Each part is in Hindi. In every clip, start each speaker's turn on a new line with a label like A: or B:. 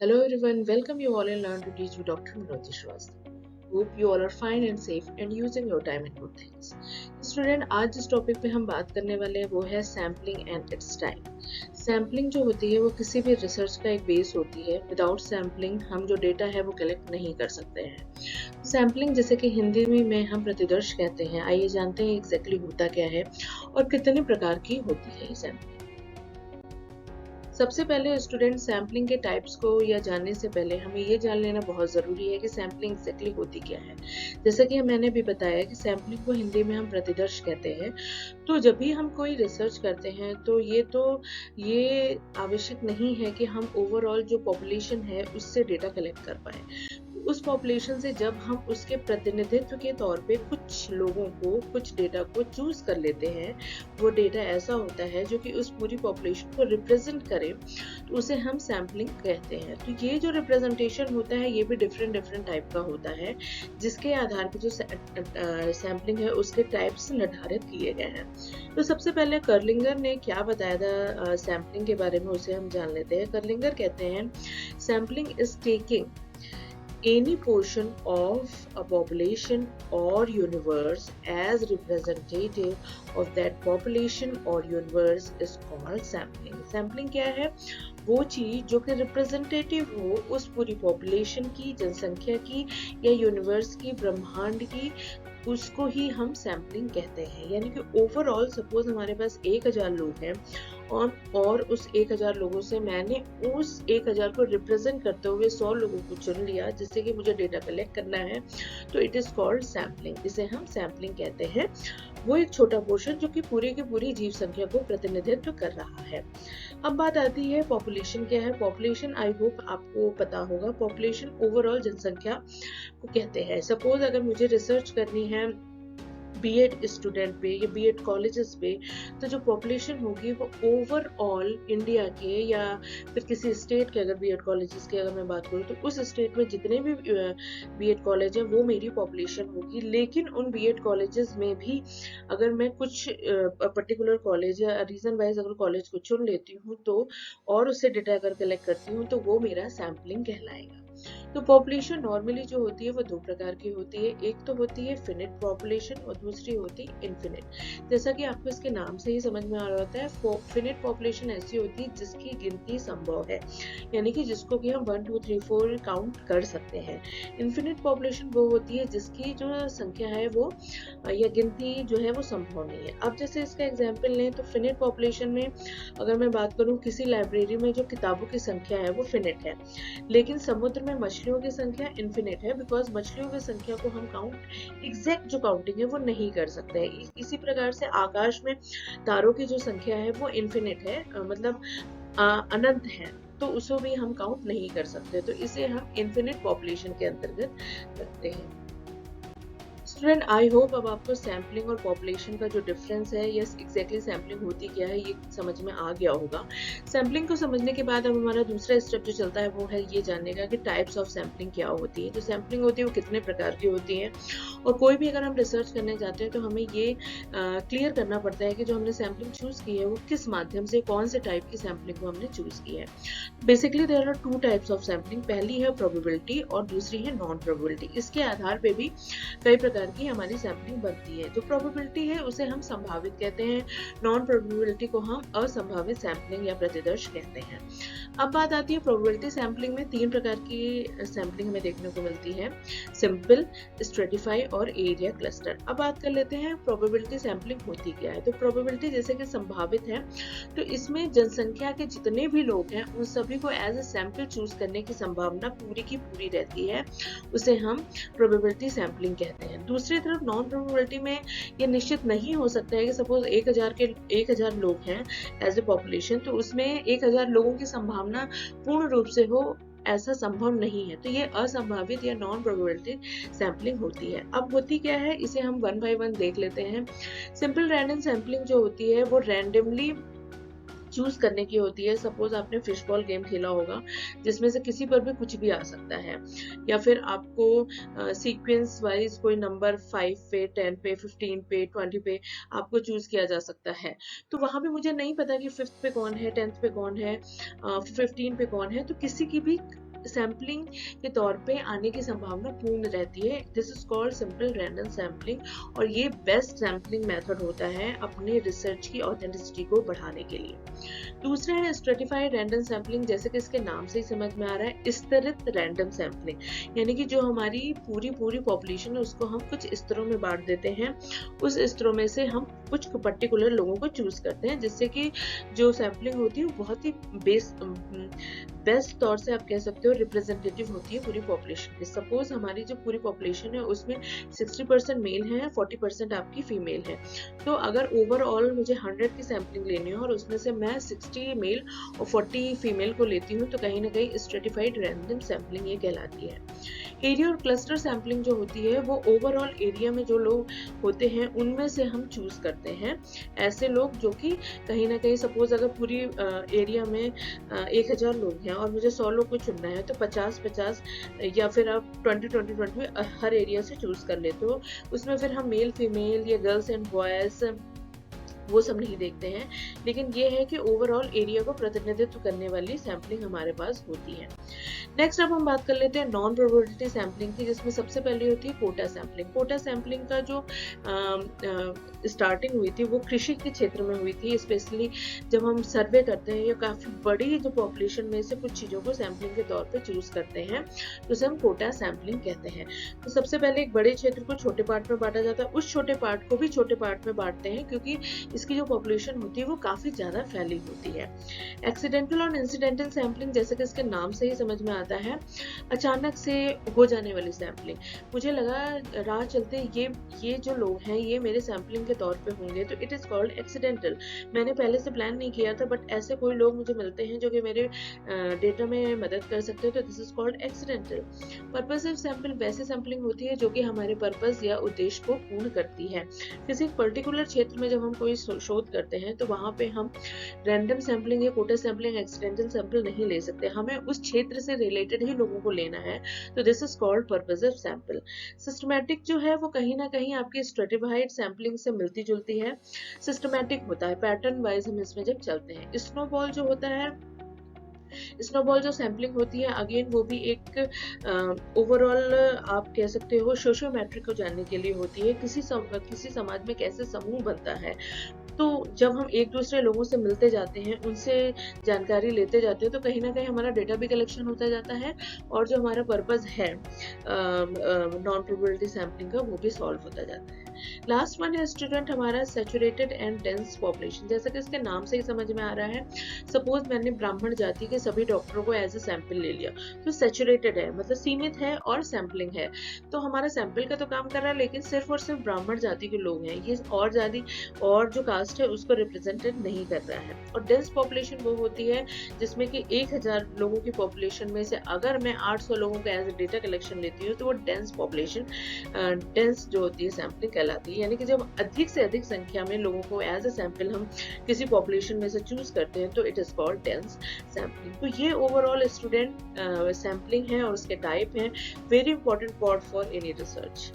A: Hello everyone, welcome you all in Learn to Teach with Dr. Manoj Shrivastava. Hope you all are fine and safe and using your time in good things. Student, आज जिस टॉपिक पे हम बात करने वाले हैं वो है sampling and it's time. Sampling जो होती है वो किसी भी रिसर्च का एक बेस होती है। विदाउट सैम्पलिंग हम जो डेटा है वो कलेक्ट नहीं कर सकते हैं। सैम्पलिंग जिसे कि हिंदी में हम प्रतिदर्श कहते हैं, आइए जानते हैं एग्जैक्टली होता क्या है और कितने प्रकार की होती है ये सैम्पलिंग। सबसे पहले स्टूडेंट सैम्पलिंग के टाइप्स को या जानने से पहले हमें ये जान लेना बहुत ज़रूरी है कि सैम्पलिंग एग्जैक्टली होती क्या है। जैसा कि मैंने भी बताया कि सैम्पलिंग को हिंदी में हम प्रतिदर्श कहते हैं। तो जब भी हम कोई रिसर्च करते हैं तो ये आवश्यक नहीं है कि हम ओवरऑल जो पॉपुलेशन है उससे डेटा कलेक्ट कर पाए। उस पॉपुलेशन से जब हम उसके प्रतिनिधित्व के तौर पे कुछ लोगों को, कुछ डेटा को चूज कर लेते हैं, वो डेटा ऐसा होता है जो कि उस पूरी पॉपुलेशन को रिप्रेजेंट करे, तो उसे हम सैम्पलिंग कहते हैं। तो ये जो रिप्रेजेंटेशन होता है ये भी डिफरेंट टाइप का होता है, जिसके आधार पर जो सैम्पलिंग है उसके टाइप्स निर्धारित किए गए हैं। तो सबसे पहले कर्लिंगर ने क्या बताया था सैम्पलिंग के बारे में, उसे हम जान लेते हैं। कर्लिंगर कहते हैं sampling is taking any portion of a population or universe as representative of that population or universe is called sampling. Sampling क्या है? वो चीज जो कि रिप्रेजेंटेटिव हो उस पूरी पॉपुलेशन की, जनसंख्या की या यूनिवर्स की, ब्रह्मांड की, उसको ही हम सैम्पलिंग कहते हैं। यानी कि ओवरऑल सपोज हमारे पास 1000 लोग हैं और उस 1000 लोगों से मैंने उस 1000 को रिप्रेजेंट करते हुए 100 लोगों को चुन लिया जिससे कि मुझे डेटा कलेक्ट करना है, तो इट इज कॉल्ड सैम्पलिंग। इसे हम सैम्पलिंग कहते हैं। वो एक छोटा पोर्शन जो कि पूरी की पूरी जीव संख्या को प्रतिनिधित्व कर रहा है। अब बात आती है पॉपुलेशन क्या है। पॉपुलेशन आई होप आपको पता होगा, पॉपुलेशन ओवरऑल जनसंख्या को कहते हैं। सपोज अगर मुझे रिसर्च करनी है बीएड स्टूडेंट पे या बीएड कॉलेजेस पे, तो जो पॉपुलेशन होगी वो ओवरऑल इंडिया के या फिर किसी स्टेट के, अगर बीएड कॉलेजेस की अगर मैं बात करूँ तो उस स्टेट में जितने भी बीएड कॉलेज है वो मेरी पॉपुलेशन होगी। लेकिन उन बीएड कॉलेजेस में भी अगर मैं कुछ पर्टिकुलर कॉलेज या रीजन वाइज अगर कॉलेज को चुन लेती हूँ तो और उससे डेटा अगर कलेक्ट करती हूँ तो वो मेरा सैम्पलिंग कहलाएगा। तो पॉपुलेशन नॉर्मली जो होती है वो दो प्रकार की होती है। एक तो होती है फिनिट पॉपुलेशन और दूसरी होती है इनफिनिट। जैसा कि आपको इसके नाम से ही समझ में आ रहा होता है, फिनिट पॉपुलेशन ऐसी होती है जिसकी गिनती संभव है, यानी कि जिसको कि हम 1 2 3 4 काउंट कर सकते हैं। इनफिनिट पॉपुलेशन वो होती है जिसकी जो संख्या है वो या गिनती जो है वो संभव नहीं है। अब जैसे इसका एग्जाम्पल लें तो फिनिट पॉपुलेशन में अगर मैं बात करूँ, किसी लाइब्रेरी में जो किताबों की संख्या है वो फिनिट है, लेकिन समुद्र में मछलियों की संख्या इनफिनिट है, बिकॉज मछलियों की संख्या को हम काउंट, एग्जैक्ट जो काउंटिंग है वो नहीं कर सकते हैं। इसी प्रकार से आकाश में तारों की जो संख्या है वो इनफिनिट है, मतलब अनंत है, तो उसको भी हम काउंट नहीं कर सकते। तो इसे हम इनफिनिट पॉपुलेशन के अंतर्गत रखते हैं। स्टूडेंट, आई होप अब आपको सैम्पलिंग और पॉपुलेशन का जो डिफरेंस है, यस एग्जैक्टली सैम्पलिंग होती क्या है, ये समझ में आ गया होगा। सैम्पलिंग को समझने के बाद अब हमारा दूसरा स्टेप जो चलता है वो है ये जानने का कि टाइप्स ऑफ सैम्पलिंग क्या होती है। जो सैम्पलिंग होती है वो कितने प्रकार की होती है, और कोई भी अगर हम रिसर्च करने जाते हैं तो हमें ये क्लियर करना पड़ता है कि जो हमने सैम्पलिंग चूज की है वो किस माध्यम से, कौन से टाइप की सैम्पलिंग को हमने चूज की है। Basically there are 2 types of sampling. पहली है प्रोबेबिलिटी और दूसरी है नॉन प्रोबेबिलिटी। इसके आधार पे भी कई प्रकार की हमारी सैम्पलिंग बनती है। जो प्रोबेबिलिटी है उसे हम संभावित कहते हैं, नॉन प्रोबेबिलिटी को हम असंभावित सैम्पलिंग या प्रतिदर्श कहते हैं। अब बात आती है प्रोबेबिलिटी सैम्पलिंग में 3 प्रकार की सैम्पलिंग हमें देखने को मिलती है, सिंपल, स्ट्रेटिफाई और एरिया क्लस्टर। अब बात कर लेते हैं प्रोबेबिलिटी सैम्पलिंग होती क्या है। तो प्रोबेबिलिटी जैसे कि संभावित है, तो इसमें जनसंख्या के जितने भी लोग हैं उन सभी को एज ए सैंपल चूज करने की संभावना पूरी की पूरी रहती है, उसे हम प्रोबेबिलिटी सैम्पलिंग कहते हैं। दूसरी तरफ नॉन प्रोबेबिलिटी में ये निश्चित नहीं हो सकता है कि सपोज 1000 लोग हैं एज ए पॉपुलेशन, तो उसमें 1000 लोगों की संभावना पूर्ण रूप से हो, ऐसा संभव नहीं है। तो ये असंभावित या नॉन प्रोबेबिलिटी सैम्पलिंग होती है। अब होती क्या है, इसे हम 1 बाय 1 देख लेते हैं। सिंपल रैंडम सैम्पलिंग जो होती है वो रैंडमली चूज करने की होती है। सपोज आपने फिश बॉल गेम खेला होगा जिसमें से किसी पर भी कुछ भी आ सकता है, या फिर आपको सीक्वेंस वाइज कोई नंबर 5 पे, 10 पे, 15 पे, 20 पे आपको चूज किया जा सकता है। तो वहां पे मुझे नहीं पता कि 5th पे कौन है, 10th पे कौन है, 15 पे कौन है, तो किसी की भी सैम्पलिंग के तौर पे आने की संभावना पूर्ण रहती है। This is called simple random sampling, और ये बेस्ट सैम्पलिंग मेथड होता है अपने रिसर्च की ऑथेंटिसिटी को बढ़ाने के लिए। दूसरा है स्ट्रेटिफाइड रैंडम सैम्पलिंग, जैसे कि इसके नाम से ही समझ में आ रहा है, स्तरित रैंडम सैम्पलिंग, यानी कि जो हमारी पूरी पॉपुलेशन है उसको हम कुछ स्तरों में बांट देते हैं। उस स्तरों में से हम कुछ पर्टिकुलर लोगों को चूज करते हैं, जिससे कि जो सैम्पलिंग होती है वो बहुत ही बेस्ट तौर से आप कह सकते हो रिप्रेजेंटेटिव होती है पूरी पॉपुलेशन की। सपोज हमारी जो पूरी पॉपुलेशन है उसमें 60% मेल है, 40% आपकी फीमेल है। तो अगर ओवरऑल मुझे 100 की सैम्पलिंग लेनी है और उसमें से मैं 60 मेल और 40 फीमेल को लेती हूँ, तो कहीं ना कहीं स्ट्रेटिफाइड रैंडम सैम्पलिंग ये कहलाती है। एरिया और क्लस्टर सैम्पलिंग जो होती है वो ओवरऑल एरिया में जो लोग होते हैं उनमें से हम चूज करते हैं ऐसे लोग जो कि कहीं ना कहीं, सपोज अगर पूरी एरिया में 1000 लोग हैं और मुझे 100 लोग को चुनना है, तो 50-50 या फिर आप 20-20-20 हर एरिया से चूज कर लेते हो। उसमें फिर हम मेल फीमेल या गर्ल्स एंड बॉयज वो सब नहीं देखते हैं, लेकिन ये है कि ओवरऑल एरिया को प्रतिनिधित्व करने वाली सैम्पलिंग हमारे पास होती है। नेक्स्ट अब हम बात कर लेते हैं नॉन प्रोबेबिलिटी सैम्पलिंग की, जिसमें सबसे पहले होती है कोटा सैम्पलिंग। कोटा सैम्पलिंग का जो स्टार्टिंग हुई थी वो कृषि के क्षेत्र में हुई थी, स्पेशली जब हम सर्वे करते हैं या काफी बड़ी जो पॉपुलेशन में से कुछ चीजों को सैम्पलिंग के तौर पे चूज करते हैं, तो उसे हम कोटा सैम्पलिंग कहते हैं। तो सबसे पहले एक बड़े क्षेत्र को छोटे पार्ट में बांटा जाता है, उस छोटे पार्ट को भी छोटे पार्ट में बांटते हैं क्योंकि इसकी जो पॉपुलेशन होती है वो काफी ज्यादा फैली होती है। एक्सीडेंटल और इंसिडेंटल सैम्पलिंग, जैसे कि इसके नाम से ही समझ में आता है, अचानक से हो जाने वाली सैम्पलिंग। मुझे लगा राह चलते ये जो लोग हैं ये मेरे सैम्पलिंग के तौर पे होंगे, तो इट इज कॉल्ड एक्सीडेंटल। मैंने पहले से प्लान नहीं किया था, बट ऐसे कोई लोग मुझे मिलते हैं जो कि मेरे डेटा में मदद कर सकते हैं, तो this is called accidental. Purposive sample वैसे सैम्पलिंग होती है जो कि हमारे पर्पस या उद्देश्य को पूर्ण करती है। किसी पर्टिकुलर क्षेत्र में जब हम कोई शोध करते हैं तो वहां पे हम रैंडम सैम्पलिंग या कोटा सैम्पलिंग, एक्सीडेंटल सैंपल नहीं ले सकते, हमें उस क्षेत्र से रिलेटेड ही लोगों को लेना है, तो this is called purposive sample. Systematic जो है वो कहीं ना कहीं आपकी स्ट्रेटिफाइड सैम्पलिंग से मिलती जुलती है, सिस्टमैटिक होता है, पैटर्न वाइज हम इसमें जब चलते हैं। स्नोबॉल जो होता है, स्नोबॉल जो सैम्पलिंग होती है, अगेन वो भी एक ओवरऑल आप कह सकते हो सोशियोमेट्रिक को जानने के लिए होती है, किसी समाज में कैसे समूह बनता है। तो जब हम एक दूसरे लोगों से मिलते जाते हैं, उनसे जानकारी लेते जाते हैं, तो कहीं ना कहीं हमारा डेटा भी कलेक्शन होता जाता है और जो हमारा पर्पस है नॉन प्रोबेबिलिटी सैम्पलिंग का वो भी सॉल्व होता जाता है। लास्ट वन है स्टूडेंट, हमारा सैचुरेटेड एंड डेंस पॉपुलेशन। जैसा कि इसके नाम से ही समझ में आ रहा है, सपोज मैंने ब्राह्मण जाति के सभी डॉक्टरों को एज ए सैंपल ले लिया, तो सैचुरेटेड है मतलब सीमित है और सैम्पलिंग है, तो हमारा सैंपल का तो काम कर रहा है, लेकिन सिर्फ और सिर्फ ब्राह्मण जाति के लोग हैं, ये और जो कास्ट है उसको रिप्रेजेंटेड नहीं कर रहा है। और डेंस पॉपुलेशन वो होती है जिसमें कि 1000 लोगों की पॉपुलेशन में से अगर मैं 800 लोगों का एज ए डेटा कलेक्शन लेती हूँ, तो वो डेंस पॉपुलेशन, डेंस जो होती है सैम्पलिंग कहलाती है। यानी कि जब अधिक से अधिक संख्या में लोगों को एज ए सैंपल हम किसी पॉपुलेशन में से चूज करते हैं, तो it is called dense sampling. तो ये ओवरऑल स्टूडेंट सैम्पलिंग है और उसके टाइप हैं, very important part for any research.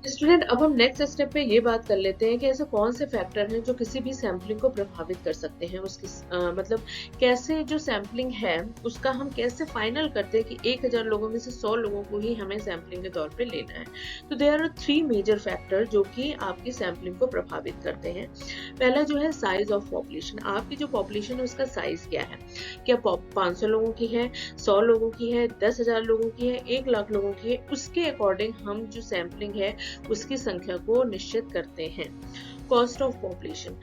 A: Student, अब हम नेक्स्ट स्टेप पे ये बात कर लेते हैं कि ऐसे कौन से फैक्टर हैं जो किसी भी सैम्पलिंग को प्रभावित कर सकते हैं। उसकी मतलब कैसे जो सैम्पलिंग है उसका हम कैसे फाइनल करते हैं कि 1000 लोगों में से 100 लोगों को ही हमें सैम्पलिंग के तौर पे लेना है। तो देयर आर 3 मेजर फैक्टर जो कि आपकी सैम्पलिंग को प्रभावित करते हैं। पहला जो है साइज ऑफ पॉपुलेशन, आपकी जो पॉपुलेशन है उसका साइज क्या है, क्या 500 लोगों की है, 100 लोगों की है, 10,000 लोगों की है, 1 लाख लोगों की है, उसके अकॉर्डिंग हम जो सैम्पलिंग है उसकी संख्या को निश्चित करते हैं। कॉस्ट ऑफ पॉपुलेशन,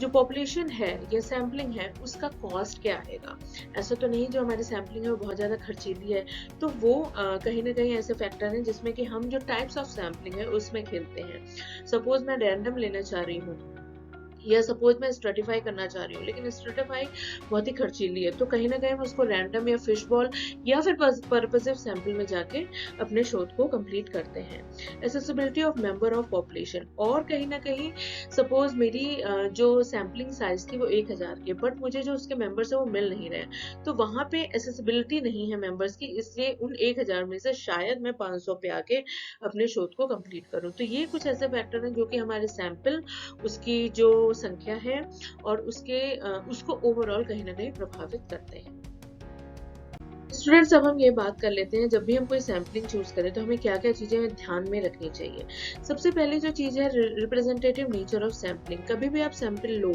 A: जो पॉपुलेशन है या सैम्पलिंग है उसका कॉस्ट क्या आएगा। ऐसा तो नहीं जो हमारी सैम्पलिंग है वो बहुत ज्यादा खर्चीली है, तो वो कहीं ना कहीं ऐसे फैक्टर हैं जिसमें कि हम जो टाइप्स ऑफ सैम्पलिंग है उसमें खेलते हैं। सपोज मैं रैंडम लेना चाह रही हूँ या सपोज मैं स्ट्रेटिफाई करना चाह रही हूँ, लेकिन स्ट्रेटिफाई बहुत ही खर्चीली है, तो कहीं ना कहीं हम उसको रैंडम या फिश बॉल या फिर पर्पसिव सैंपल में जाके अपने शोध को कंप्लीट करते हैं। Accessibility of member of population, और कहीं ना कहीं सपोज मेरी जो सैम्पलिंग साइज थी वो 1000 की, बट मुझे जो उसके मेंबर्स है वो मिल नहीं रहे, तो वहां पे एसेसिबिलिटी नहीं है मेंबर्स की, इसलिए उन 1000 में से शायद मैं 500 पे आके अपने शोध को कंप्लीट करूं। तो ये कुछ ऐसे फैक्टर हैं जो कि हमारे सैंपल, उसकी जो संख्या है और उसको ओवरऑल कहीं ना कहीं प्रभावित करते हैं। स्टूडेंट्स, अब हम ये बात कर लेते हैं, जब भी हम कोई सैम्पलिंग चूज़ करें तो हमें क्या-क्या चीज़ें ध्यान में रखनी चाहिए। सबसे पहले जो चीज़ है रिप्रेजेंटेटिव नेचर ऑफ सैम्पलिंग। कभी भी आप सैंपल लो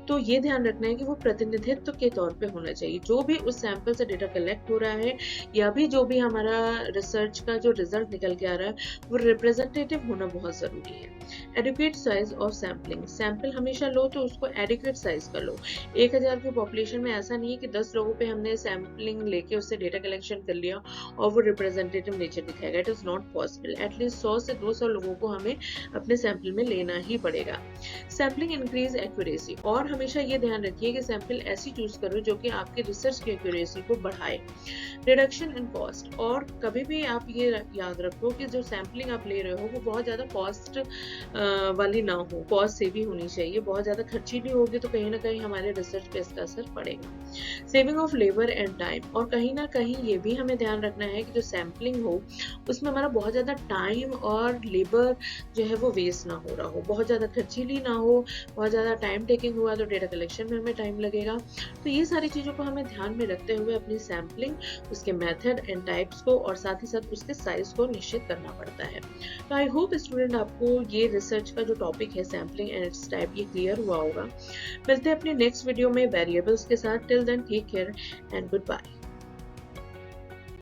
A: तो ये ध्यान रखना है कि वो प्रतिनिधित्व के तौर पे होना चाहिए। जो भी उस सैंपल से डेटा कलेक्ट हो रहा है या भी जो भी हमारा रिसर्च का जो रिजल्ट निकल के आ रहा है, वो रिप्रेजेंटेटिव होना बहुत ज़रूरी है। Adequate size of sampling. Sample हमेशा लो तो उसको एडुकेट साइज़ का लो। 1000 की पॉपुलेशन में ऐसा नहीं है कि 10 लोगों पे हमने सैंपलिंग लेके उससे डेटा कलेक्शन कर लिया और वो रिप्रेजेंटेटिव नेचर दिखाएगा। It is not possible. At least 100 से 200 लोगों को हमें अपने सैंपल में लेना ही पड़ेगा। Sampling increase accuracy. और हमेशा ये ध्यान रखिए कि सैंपल ऐसी चूज करो जो कि आपके रिसर्च की एक्यूरेसी को बढ़ाए। Reduction in cost. और कभी भी आप ये याद रखो कि जो सैम्पलिंग आप ले रहे हो वो बहुत ज़्यादा कॉस्ट वाली ना हो, कॉस्ट सेविंग होनी चाहिए। बहुत ज़्यादा खर्चीली होगी तो कहीं ना कहीं हमारे रिसर्च पे इसका असर पड़ेगा। Saving of labour and time. और कहीं ना कहीं ये भी हमें ध्यान रखना है कि जो सैम्पलिंग हो उसमें हमारा बहुत ज़्यादा टाइम और लेबर जो है वो वेस्ट ना हो रहा हो, बहुत ज़्यादा खर्चीली ना हो। बहुत ज़्यादा टाइम टेकिंग हुआ तो डेटा कलेक्शन में हमें टाइम लगेगा। तो ये सारी चीज़ों को हमें ध्यान में रखते हुए अपनी सैम्पलिंग, उसके मेथड एंड टाइप्स को और साथ ही साथ उसके साइज को निश्चित करना पड़ता है। तो आई होप स्टूडेंट आपको ये रिसर्च का जो टॉपिक है सैम्पलिंग एंड इट्स टाइप ये क्लियर हुआ होगा। मिलते हैं अपने नेक्स्ट वीडियो में वेरिएबल्स के साथ। Till then take care and good bye.